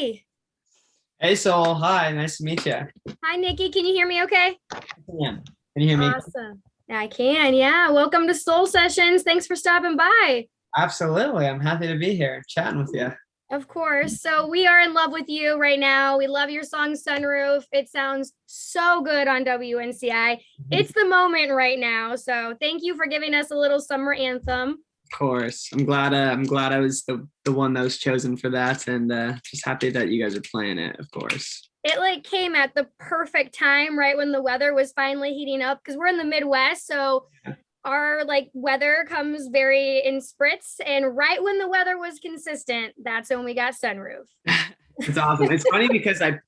hi. Hey Sol, hi, nice to meet you. Hi, Nikki. Can you hear me okay? Yeah. Can you hear me? Awesome. I can, yeah. Welcome to Soul Sessions. Thanks for stopping by. Absolutely. I'm happy to be here chatting with you. Of course. So we are in love with you right now. We love your song Sunroof. It sounds so good on WNCI. It's the moment right now. So thank you for giving us a little summer anthem. Of course. I'm glad I was the one that was chosen for that, and just happy that you guys are playing it, of course. It like came at the perfect time, right when the weather was finally heating up because we're in the Midwest. So our like weather comes very in spritz, and right when the weather was consistent, that's when we got Sunroof. It's awesome. It's funny because I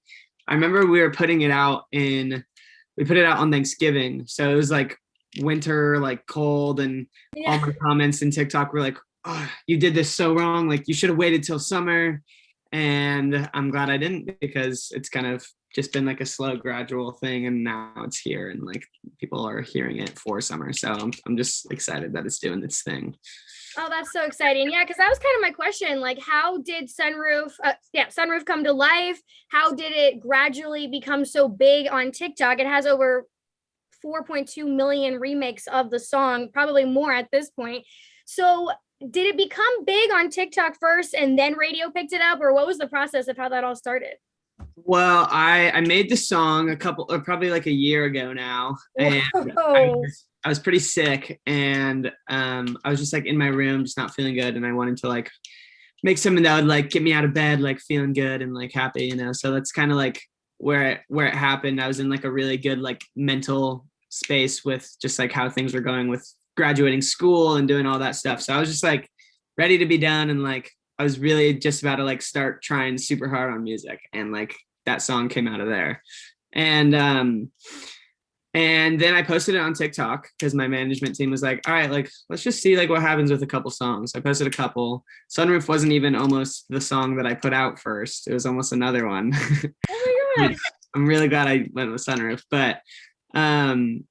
remember we put it out on Thanksgiving. So it was like winter, like cold, and all Yeah. my comments in TikTok were like, oh, you did this so wrong. Like you should have waited till summer. And I'm glad I didn't, because it's kind of just been like a slow, gradual thing. And now it's here, and like people are hearing it for summer. So I'm just excited that it's doing its thing. Oh, that's so exciting. Yeah, because that was kind of my question. Like, how did Sunroof come to life? How did it gradually become so big on TikTok? It has over 4.2 million remakes of the song, probably more at this point. So, did it become big on TikTok first and then radio picked it up, or what was the process of how that all started? Well, I made the song probably like a year ago now, and Whoa. I was pretty sick, and I was just like in my room, just not feeling good, and I wanted to like make something that would like get me out of bed, like feeling good and like happy, you know. So that's kind of like where it happened. I was in like a really good like mental space with just like how things were going with graduating school and doing all that stuff. So I was just like ready to be done, and like I was really just about to like start trying super hard on music, and like that song came out of there. And then I posted it on TikTok because my management team was like, all right, like, let's just see like what happens with a couple songs. I posted a couple. Sunroof wasn't even almost the song that I put out first. It was almost another one. Oh my gosh. I'm really glad I went with Sunroof. But um,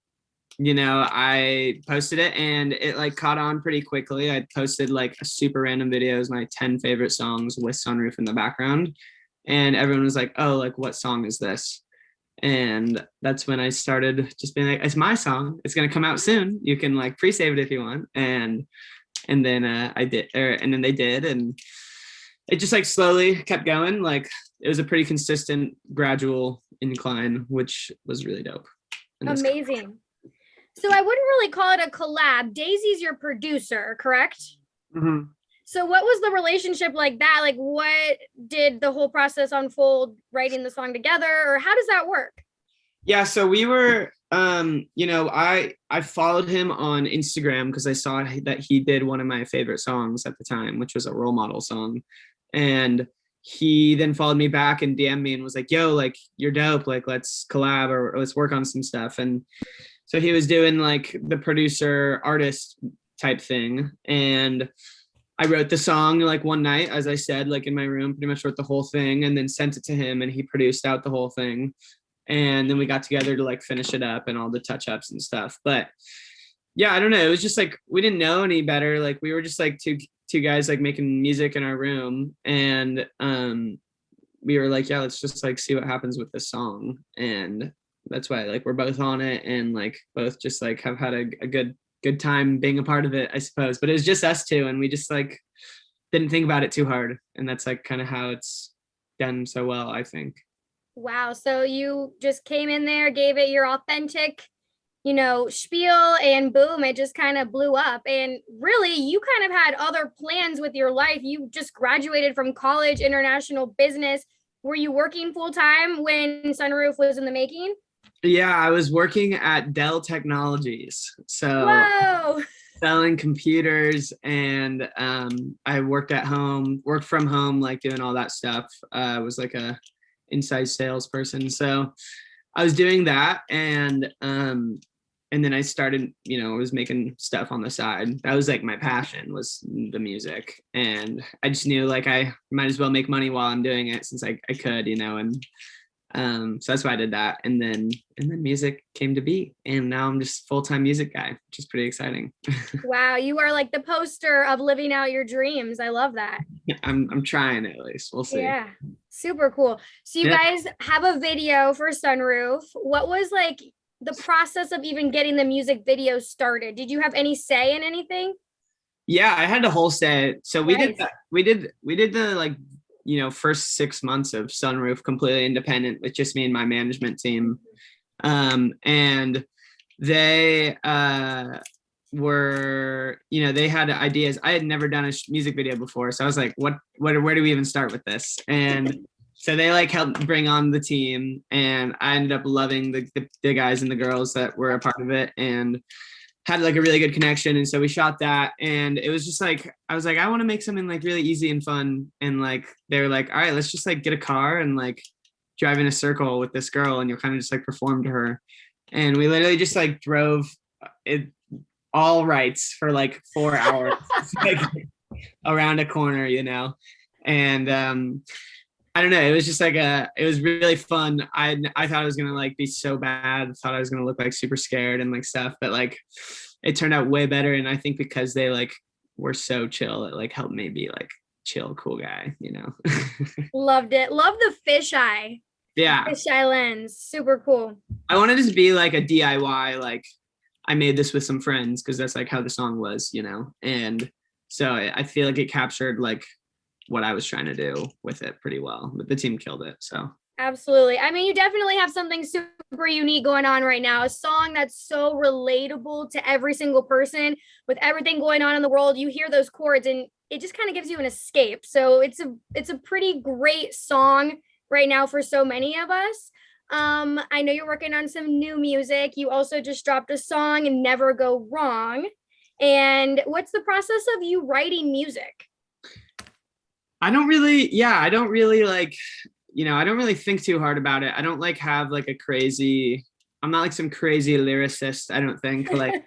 I posted it and it like caught on pretty quickly. I posted like a super random videos, my 10 favorite songs with Sunroof in the background. And everyone was like, oh, like what song is this? And that's when I started just being like, it's my song, it's going to come out soon, you can like pre-save it if you want. And then I did, and then they did, and it just like slowly kept going. Like it was a pretty consistent gradual incline, which was really dope. Amazing. So I wouldn't really call it a collab. Daisy's your producer, correct? Mm-hmm. So what was the relationship like that? Like what did the whole process unfold writing the song together, or how does that work? Yeah, so we were I followed him on Instagram because I saw that he did one of my favorite songs at the time, which was a role model song. And he then followed me back and DM'd me and was like, yo, like you're dope, like let's collab or let's work on some stuff. And so he was doing like the producer artist type thing. And I wrote the song like one night, as I said, like in my room, pretty much wrote the whole thing and then sent it to him, and he produced out the whole thing. And then we got together to like finish it up and all the touch ups and stuff. But yeah, I don't know. It was just like we didn't know any better. Like we were just like two guys like making music in our room, and we were like, yeah, let's just like see what happens with this song. And that's why like we're both on it, and like both just like have had a good time being a part of it, I suppose. But it was just us two, and we just like didn't think about it too hard, and that's like kind of how it's done so well, I think. Wow. So you just came in there, gave it your authentic, spiel, and boom, it just kind of blew up. And really, you kind of had other plans with your life. You just graduated from college, international business. Were you working full time when Sunroof was in the making? Yeah, I was working at Dell Technologies, so Whoa. selling computers, and I worked from home, like doing all that stuff. I was like a inside salesperson, so I was doing that, and then I started, I was making stuff on the side. That was like my passion, was the music, and I just knew like I might as well make money while I'm doing it, since I could, and So that's why I did that. And then music came to be. And now I'm just full-time music guy, which is pretty exciting. Wow, you are like the poster of living out your dreams. I love that. I'm trying at least. We'll see. Yeah, super cool. So you Yeah. guys have a video for Sunroof. What was like the process of even getting the music video started? Did you have any say in anything? Yeah, I had the whole set. So we did Nice. that. We did the like, first 6 months of Sunroof completely independent with just me and my management team. And they were, they had ideas. I had never done a music video before. So I was like, where do we even start with this? And so they like helped bring on the team, and I ended up loving the guys and the girls that were a part of it, and had like a really good connection. And so we shot that, and it was just like, I was like, I want to make something like really easy and fun. And like, they were like, all right, let's just like get a car and like drive in a circle with this girl, and you'll kind of just like perform to her. And we literally just like drove it all rights for like 4 hours, like around a corner, and I don't know. It was just like it was really fun. I thought it was gonna like be so bad. I thought I was gonna look like super scared and like stuff, but like it turned out way better. And I think because they like were so chill, it like helped me be like chill, cool guy, Loved it. Love the fisheye. Yeah. Fisheye lens. Super cool. I wanted it to be like a DIY, like I made this with some friends because that's like how the song was, and so I feel like it captured like what I was trying to do with it pretty well, but the team killed it. So Absolutely. I mean, you definitely have something super unique going on right now. A song that's so relatable to every single person with everything going on in the world. You hear those chords and it just kind of gives you an escape. So it's a pretty great song right now for so many of us. I know you're working on some new music. You also just dropped a song, and Never Go Wrong. And what's the process of you writing music? I don't really like, I don't really think too hard about it. I don't like have like I'm not like some crazy lyricist. I don't think like,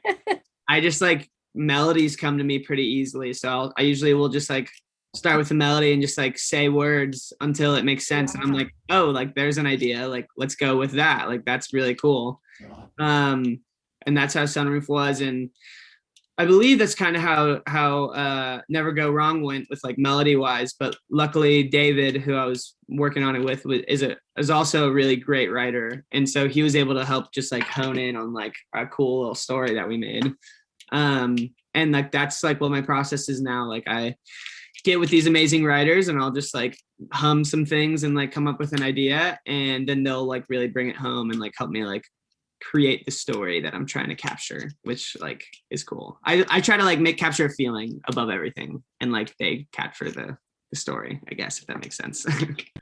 I just like melodies come to me pretty easily. So I usually will just like start with a melody and just like say words until it makes sense. And I'm like, oh, like there's an idea. Like, let's go with that. Like, that's really cool. And that's how Sunroof was. And I believe that's kind of how Never Go Wrong went with like melody wise, but luckily David, who I was working on it with, is also a really great writer, and so he was able to help just like hone in on like a cool little story that we made. And like that's like what my process is now. Like I get with these amazing writers, and I'll just like hum some things and like come up with an idea, and then they'll like really bring it home and like help me like create the story that I'm trying to capture, which like is cool. I try to like capture a feeling above everything, and like they capture the story, I guess, if that makes sense.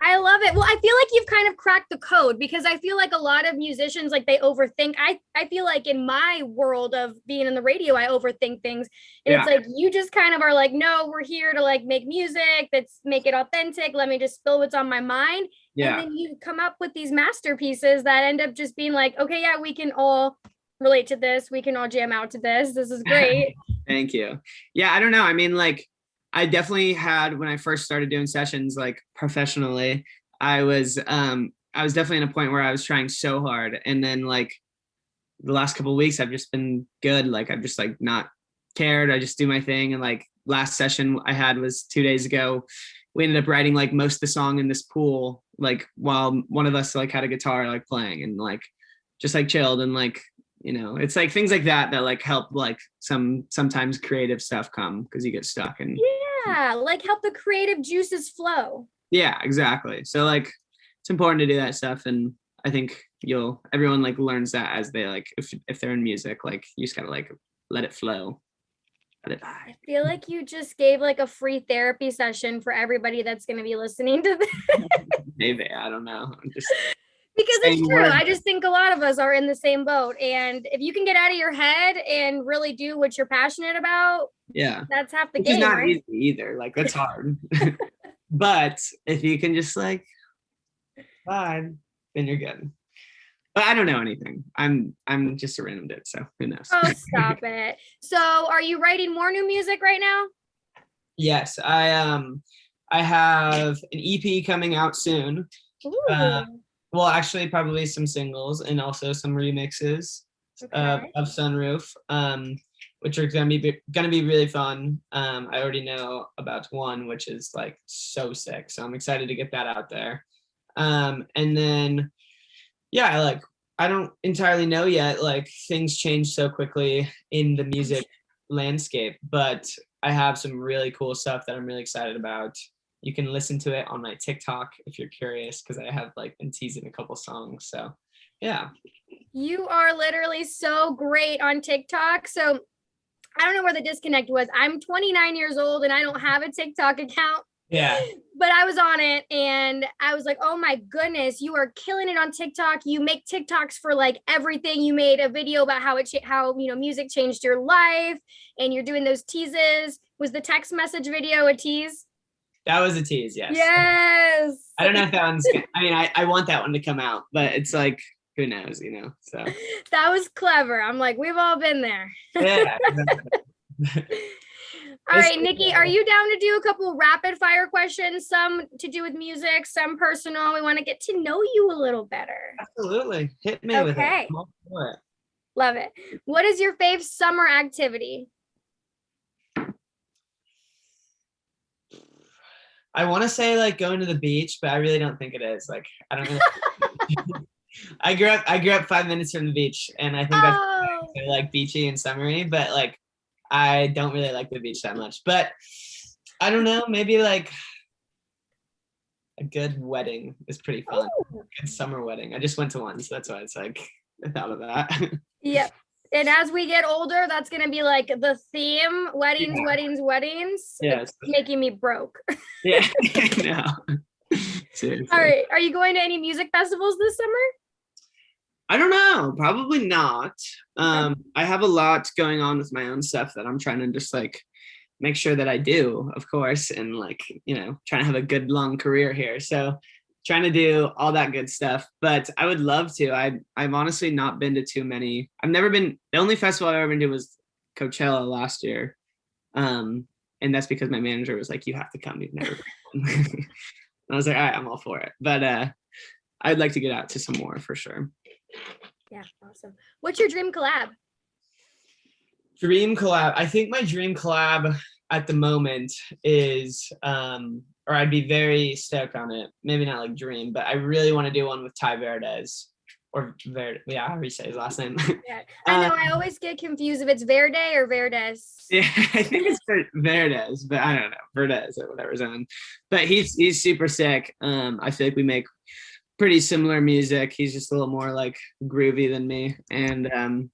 I love it. Well, I feel like you've kind of cracked the code, because I feel like a lot of musicians, like they overthink. I feel like in my world of being in the radio, I overthink things. And It's like, you just kind of are like, no, we're here to like make music, that's make it authentic. Let me just spill what's on my mind. Yeah. And then you come up with these masterpieces that end up just being like, okay, yeah, we can all relate to this. We can all jam out to this. This is great. Thank you. Yeah, I don't know. I mean, like, I definitely had, when I first started doing sessions like professionally, I was definitely in a point where I was trying so hard, and then like the last couple of weeks I've just been good. Like I've just like not cared. I just do my thing. And like last session I had was 2 days ago. We ended up writing like most of the song in this pool, like while one of us like had a guitar like playing, and like just like chilled, and like, it's like things like that like help like sometimes creative stuff come, because you get stuck. And yeah, like help the creative juices flow. Yeah, exactly. So like it's important to do that stuff, and I think everyone like learns that as they like, if they're in music, like you just gotta like let it flow. I feel like you just gave like a free therapy session for everybody that's going to be listening to this. Maybe, I don't know. Because it's true. I just think a lot of us are in the same boat. And if you can get out of your head and really do what you're passionate about, yeah, that's half the Which game. is not right? easy either. Like that's hard. But if you can just like vibe, then you're good. But I don't know anything. I'm just a random dude, so who knows? Oh, stop it. So are you writing more new music right now? Yes, I have an EP coming out soon. well, actually, probably some singles and also some remixes Okay. of Sunroof, which are gonna be really fun. I already know about one, which is like so sick. So I'm excited to get that out there. And then yeah, like I don't entirely know yet. Like things change so quickly in the music landscape, but I have some really cool stuff that I'm really excited about. You can listen to it on my TikTok if you're curious, because I have like been teasing a couple songs. So yeah. You are literally so great on TikTok. So I don't know where the disconnect was. I'm 29 years old and I don't have a TikTok account. Yeah. But I was on it and I was like, oh my goodness, you are killing it on TikTok. You make TikToks for like everything. You made a video about how music changed your life, and you're doing those teases. Was the text message video a tease? That was a tease, yes. Yes. I don't know if that one's, I mean, I want that one to come out, but it's like, who knows, so. That was clever. I'm like, we've all been there. Yeah. All right, Nikki, are you down to do a couple rapid fire questions? Some to do with music, some personal. We want to get to know you a little better. Absolutely. Hit me with it. Okay. I'm all for it. Love it. What is your fave summer activity? I want to say like going to the beach, but I really don't think it is. Like, I don't know. I grew up 5 minutes from the beach, and I think that's like beachy and summery, but like I don't really like the beach that much. But I don't know, maybe like a good wedding is pretty fun. Good summer wedding. I just went to one, so that's why it's like I thought of that. Yep. And as we get older, that's gonna be like the theme: weddings, weddings, weddings. Yes. It's making me broke. Yeah. No. Seriously. All right. Are you going to any music festivals this summer? I don't know. Probably not. I have a lot going on with my own stuff that I'm trying to just like make sure that I do, of course, and like, trying to have a good long career here. So trying to do all that good stuff, but I would love to. I've honestly not been to too many. The only festival I've ever been to was Coachella last year. And that's because my manager was like, you have to come. You've never been. And I was like, all right, I'm all for it. But I'd like to get out to some more for sure. Yeah, awesome. What's your dream collab? Dream collab. I think my dream collab at the moment is, or I'd be very stoked on it. Maybe not like dream, but I really want to do one with Ty Verdes. Or Verde, yeah, how do you say his last name? Yeah, I know. I always get confused if it's Verde or Verdes. Yeah, I think it's Verdes, but I don't know, Verdes or whatever's on. But he's super sick. I feel like we make pretty similar music. He's just a little more like groovy than me, and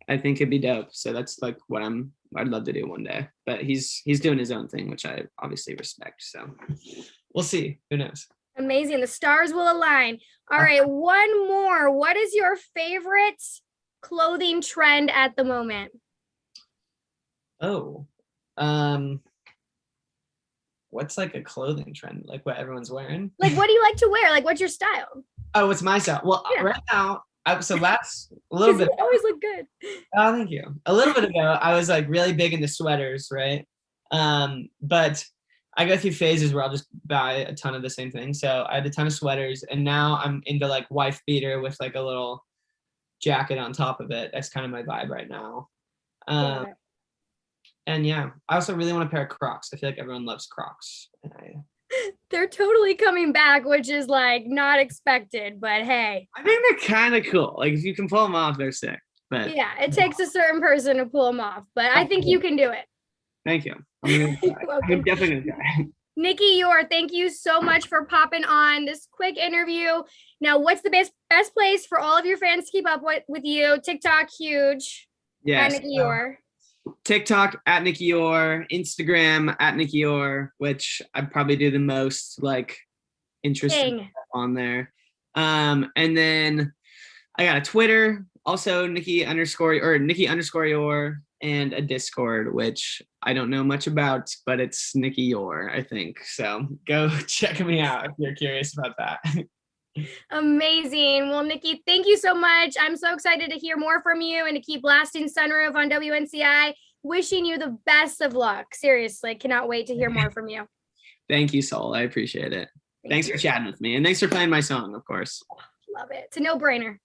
I think it'd be dope. So that's like what I'd love to do one day. But he's doing his own thing, which I obviously respect. So we'll see. Who knows? Amazing. The stars will align. All right, one more. What is your favorite clothing trend at the moment? Oh, what's like a clothing trend? Like what everyone's wearing? Like, what do you like to wear? Like, what's your style? Oh, it's my style. Well, Yeah. right now, so last a little bit. You always look good. Oh, thank you. A little bit ago, I was like really big into sweaters, right? But I go through phases where I'll just buy a ton of the same thing. So I had a ton of sweaters, and now I'm into like wife beater with like a little jacket on top of it. That's kind of my vibe right now. And yeah, I also really want a pair of Crocs. I feel like everyone loves Crocs. They're totally coming back, which is like not expected, but hey. I think they're kind of cool. Like if you can pull them off, they're sick. But yeah, it takes a certain person to pull them off, but I think you can do it. Thank you. I'm definitely gonna try. Nicky, Youre, thank you so much for popping on this quick interview. Now, what's the best place for all of your fans to keep up with you? TikTok, huge. Yes. Nicky Youre. TikTok at Nicky Youre, Instagram at Nicky Youre, which I probably do the most like interesting stuff on there. And then I got a Twitter, also Nicky _ Youre, and a Discord, which I don't know much about, but it's Nicky Youre, I think. So go check me out if you're curious about that. Amazing. Well, Nicky, thank you so much. I'm so excited to hear more from you and to keep blasting Sunroof on WNCI. Wishing you the best of luck. Seriously, cannot wait to hear more from you. Thank you, Sol. I appreciate it. Thanks for chatting with me. And thanks for playing my song, of course. Love it. It's a no-brainer.